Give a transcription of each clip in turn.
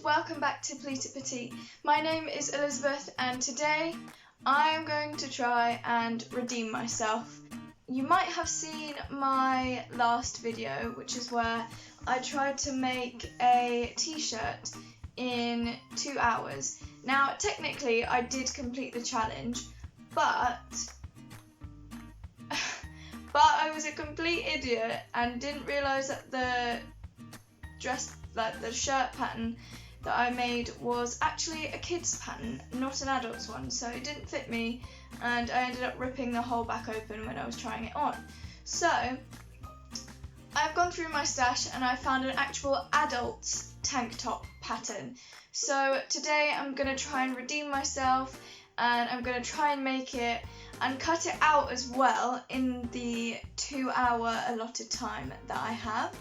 welcome back to Pleated Petite. My name is Elizabeth and today I am going to try and redeem myself. You might have seen my last video, which is where I tried to make a t-shirt in 2 hours. Now technically I did complete the challenge, but I was a complete idiot and didn't realise that the shirt pattern that I made was actually a kid's pattern, not an adult's one, so it didn't fit me and I ended up ripping the whole back open when I was trying it on. So I've gone through my stash and I found an actual adult tank top pattern. So today I'm going to try and redeem myself and I'm going to try and make it and cut it out as well in the 2 hour allotted time that I have.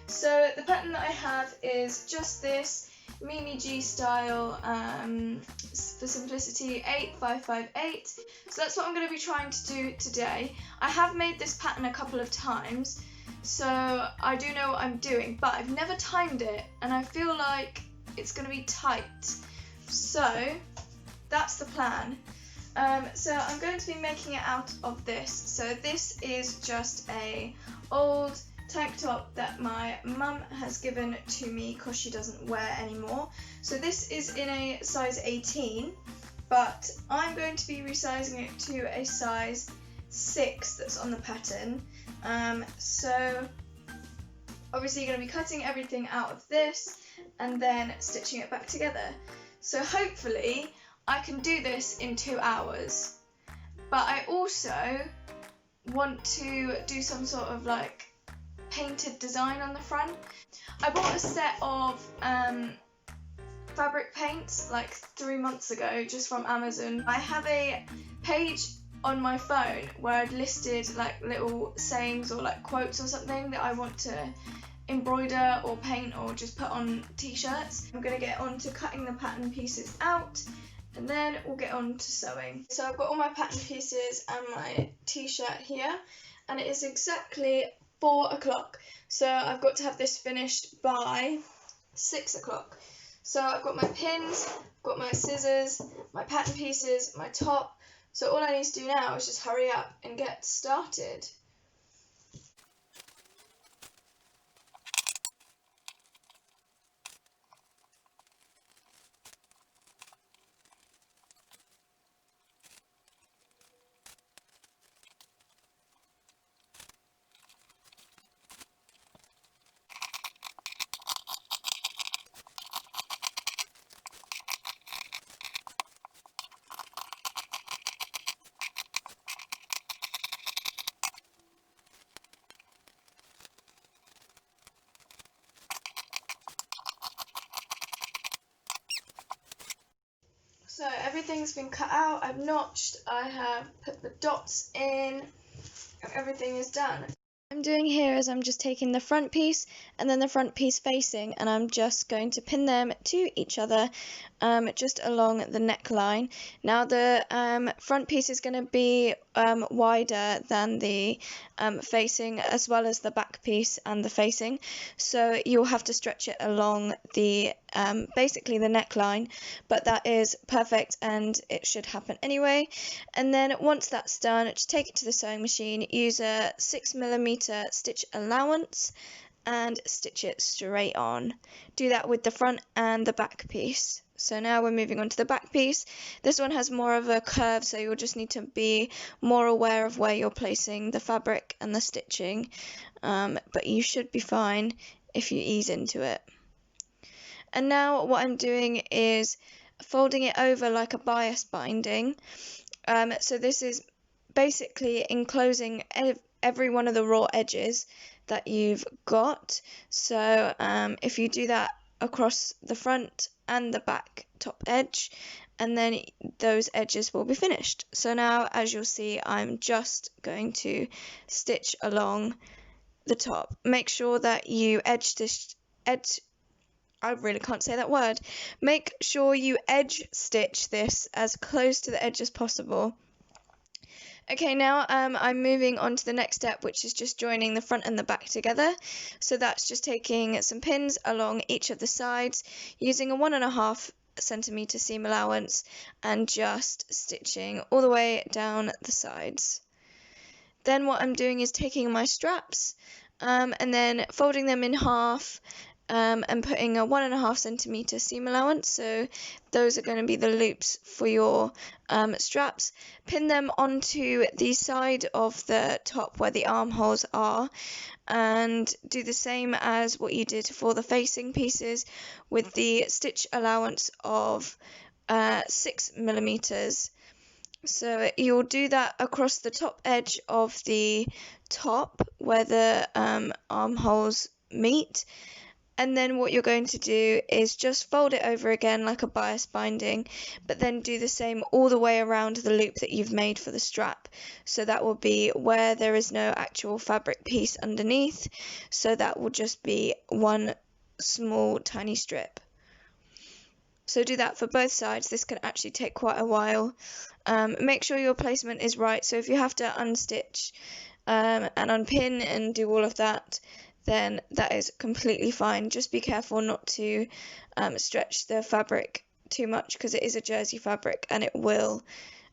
So the pattern that I have is just this Mimi G style, for simplicity, 8558. So that's what I'm going to be trying to do today. I have made this pattern a couple of times, so I do know what I'm doing, but I've never timed it and I feel like it's going to be tight. So that's the plan. So I'm going to be making it out of this. So this is just a old tank top that my mum has given to me because she doesn't wear anymore. So this is in a size 18, but I'm going to be resizing it to a size 6 that's on the pattern. So obviously you're going to be cutting everything out of this and then stitching it back together. So hopefully I can do this in 2 hours, but I also want to do some sort of like painted design on the front. I bought a set of fabric paints like 3 months ago just from Amazon. I have a page on my phone where I'd listed like little sayings or like quotes or something that I want to embroider or paint or just put on t-shirts. I'm going to get on to cutting the pattern pieces out and then we'll get on to sewing. So I've got all my pattern pieces and my t-shirt here and it is exactly 4 o'clock. So I've got to have this finished by 6 o'clock. So I've got my pins, I've got my scissors, my pattern pieces, my top. So all I need to do now is just hurry up and get started. So everything's been cut out, I've notched, I have put the dots in, everything is done. What I'm doing here is I'm just taking the front piece and then the front piece facing and I'm just going to pin them to each other just along the neckline. Now the front piece is going to be wider than the facing as well as the back piece and the facing, so you'll have to stretch it along the basically the neckline, but that is perfect and it should happen anyway. And then once that's done, just take it to the sewing machine, use a 6mm stitch allowance and stitch it straight on. Do that with the front and the back piece. So now we're moving on to the back piece. This one has more of a curve, so you'll just need to be more aware of where you're placing the fabric and the stitching, but you should be fine if you ease into it. And now what I'm doing is folding it over like a bias binding. So this is basically enclosing every one of the raw edges that you've got. So if you do that across the front and the back top edge, and then those edges will be finished. So now, as you'll see, I'm just going to stitch along the top. Make sure that you I really can't say that word. Make sure you edge stitch this as close to the edge as possible, Okay, now I'm moving on to the next step, which is just joining the front and the back together. So that's just taking some pins along each of the sides, using a 1.5 centimeter seam allowance, and just stitching all the way down the sides. Then what I'm doing is taking my straps and then folding them in half and putting a 1.5 centimeter seam allowance. So those are going to be the loops for your straps. Pin them onto the side of the top where the armholes are, and do the same as what you did for the facing pieces with the stitch allowance of 6 millimeters. So you'll do that across the top edge of the top where the armholes meet, and then what you're going to do is just fold it over again like a bias binding, but then do the same all the way around the loop that you've made for the strap. So that will be where there is no actual fabric piece underneath, so that will just be one small tiny strip. So do that for both sides. This can actually take quite a while. Make sure your placement is right. So if you have to unstitch and unpin and do all of that, then that is completely fine. Just be careful not to stretch the fabric too much, because it is a jersey fabric and it will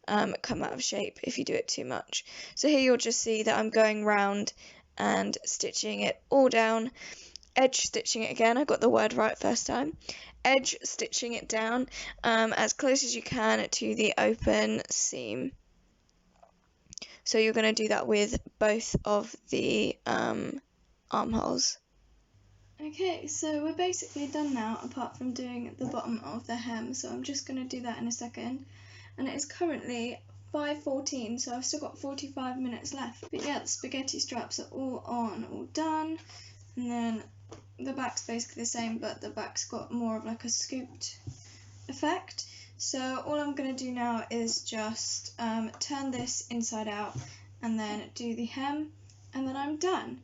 come out of shape if you do it too much. So here you'll just see that I'm going round and stitching it all down, edge stitching it again. I got the word right first time. Edge stitching it down as close as you can to the open seam. So you're going to do that with both of the armholes. Okay, so we're basically done now, apart from doing the bottom of the hem, so I'm just going to do that in a second. And it is currently 5:14, so I've still got 45 minutes left. But yeah, the spaghetti straps are all on, all done, and then the back's basically the same, but the back's got more of like a scooped effect. So all I'm going to do now is just turn this inside out and then do the hem, and then I'm done.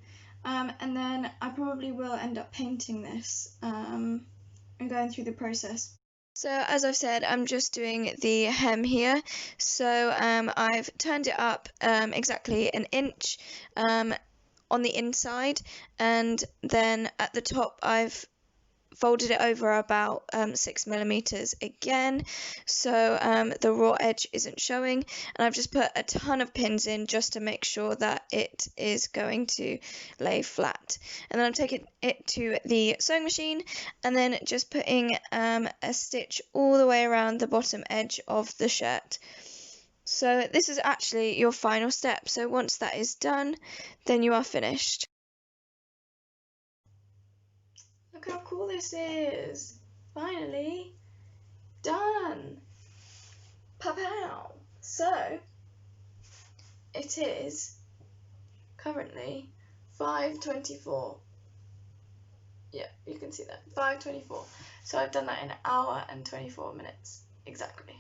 And then I probably will end up painting this and going through the process. So as I've said, I'm just doing the hem here. So I've turned it up exactly an inch on the inside, and then at the top I've folded it over about 6 millimeters again, so the raw edge isn't showing, and I've just put a ton of pins in just to make sure that it is going to lay flat. And then I'm taking it to the sewing machine and then just putting a stitch all the way around the bottom edge of the shirt. So this is actually your final step. So once that is done, then you are finished. Look how cool this is! Finally done! Pa-pow! So, it is currently 5:24. Yeah, you can see that. 5:24. So I've done that in an hour and 24 minutes. Exactly.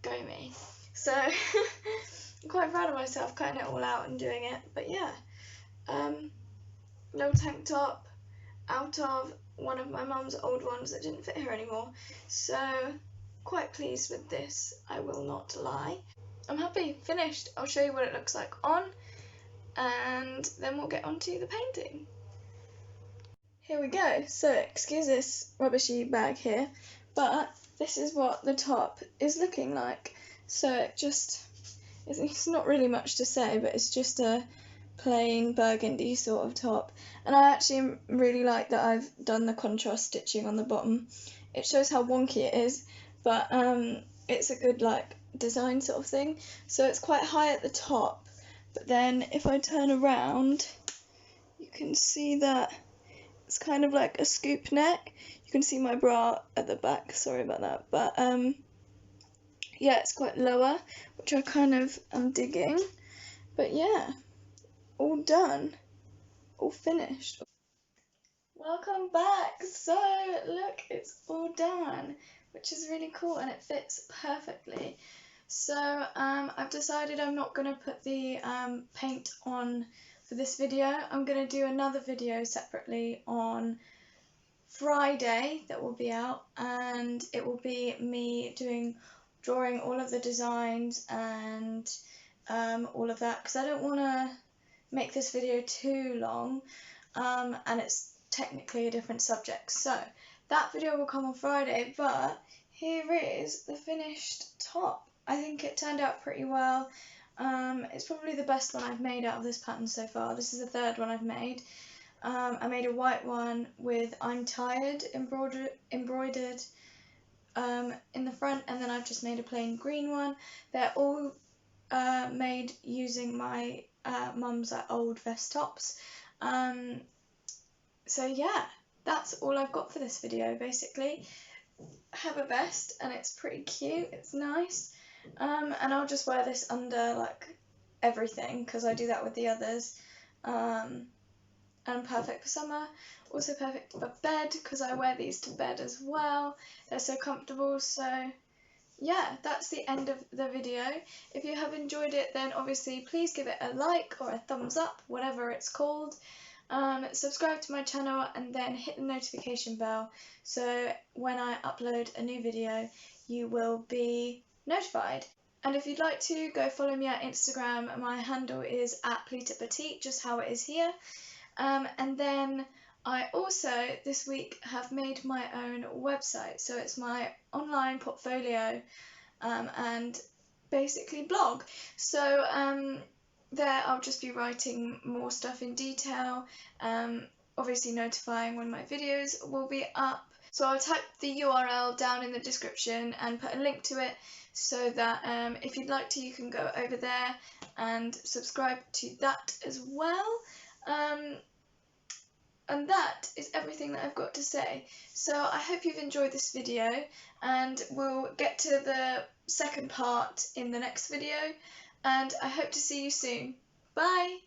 Go me. So, I'm quite proud of myself cutting it all out and doing it. But yeah, little tank top out of one of my mum's old ones that didn't fit her anymore. So, quite pleased with this, I will not lie. I'm happy, finished. I'll show you what it looks like on, and then we'll get on to the painting. Here we go. So, excuse this rubbishy bag here, but this is what the top is looking like. So it's not really much to say, but it's just a plain burgundy sort of top, and I actually really like that I've done the contrast stitching on the bottom. It shows how wonky it is, but it's a good like design sort of thing. So it's quite high at the top, but then if I turn around, you can see that it's kind of like a scoop neck. You can see my bra at the back, sorry about that, but yeah, it's quite lower, which I kind of am digging. But yeah, all done, all finished. Welcome back. So look, it's all done, which is really cool, and it fits perfectly. So I've decided I'm not going to put the paint on for this video. I'm going to do another video separately on Friday that will be out, and it will be me drawing all of the designs and all of that, because I don't want to make this video too long, and it's technically a different subject. So that video will come on Friday, but here is the finished top. I think it turned out pretty well. It's probably the best one I've made out of this pattern so far. This is the third one I've made. I made a white one with I'm Tired embroidered in the front, and then I've just made a plain green one. They're all made using my mum's old vest tops. So yeah, that's all I've got for this video basically. I have a vest and it's pretty cute, it's nice, and I'll just wear this under like everything because I do that with the others, and perfect for summer, also perfect for bed because I wear these to bed as well. They're so comfortable. So yeah, that's the end of the video. If you have enjoyed it, then obviously please give it a like or a thumbs up, whatever it's called. Subscribe to my channel and then hit the notification bell so when I upload a new video you will be notified. And if you'd like to, go follow me on Instagram. My handle is @PleatetPetite, just how it is here. And then I also this week have made my own website, so it's my online portfolio and basically blog. So there I'll just be writing more stuff in detail, obviously notifying when my videos will be up. So I'll type the URL down in the description and put a link to it so that if you'd like to, you can go over there and subscribe to that as well. And that is everything that I've got to say. So I hope you've enjoyed this video, and we'll get to the second part in the next video, and I hope to see you soon. Bye!